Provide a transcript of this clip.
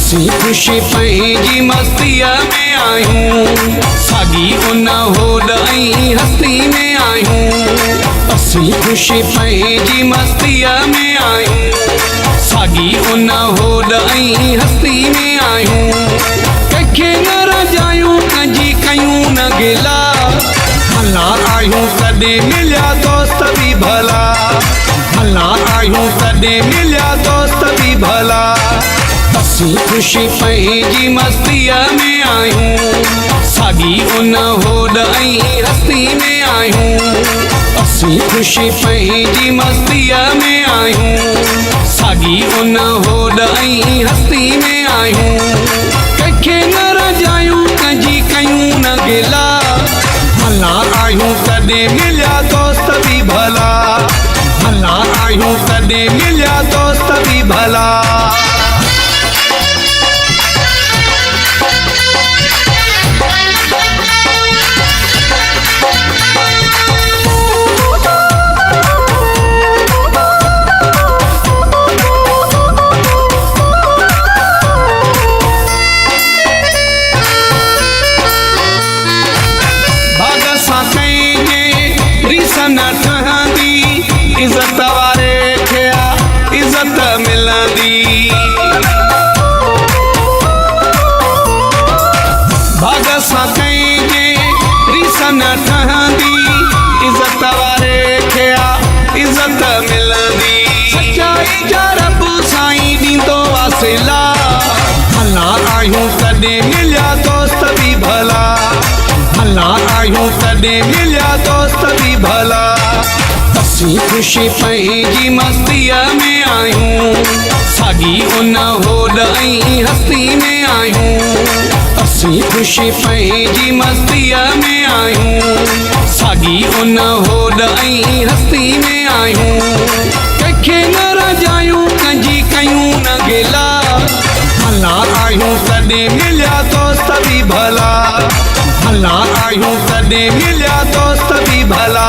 असी ख़ुशी पंहिंजी मस्तीअ में आहियूं, साॻी उन होड़ ऐं हस्ती में आहियूं। असी ख़ुशी पंहिंजी मस्तीअ में आहियूं, साॻी उन होड़ ऐं हस्ती में आहियूं। कंहिंखे न रजायूं, कंहिंजी कयूं न गिला, भला आहियूं कॾहिं मिलिया दोस्त बि भला, भला आहियूं कॾहिं मिलिया दोस्त बि भला। असी ख़ुशी पंहिंजी मस्तीअ में आहियूं, साॻी उन होड़ ऐं हस्ती में आहियूं। असी ख़ुशी पंहिंजी मस्तीअ में आहियूं, साॻी उन होड़ ऐं हस्ती में आहियूं। कंहिंखे न रजायूं, कंहिंजी कयूं न गिला, भला आहियूं कॾहिं मिलिया दोस्त बि भला, भला आहियूं कॾहिं मिलिया दोस्त बि भला। न ठहंदी, इज़त वारे खे इज़त मिलंदी। भाग सां कंहिंजे रीस न ठहंदी, इज़त वारे खे इज़त मिलंदी। सचाई जा रब साईं ॾींदो वासिला, भला आहियूं कॾहिं मिलिया दोस्त बि भला, भला आहियूं कॾहिं मिलिया दोस्त बि भला। असी ख़ुशी पंहिंजी मस्तीअ में आहियूं, साॻी उन होड़ ऐं हस्ती में आहियूं। असी ख़ुशी पंहिंजी मस्तीअ में आहियूं, साॻी उन होड़ ऐं हस्ती में आहियूं। कंहिंखे न रजायूं, कंहिंजी कयूं न गिला, भला आहियूं कॾहिं मिलिया दोस्त बि भला, भला आहियूं कॾहिं मिलिया दोस्त बि भला।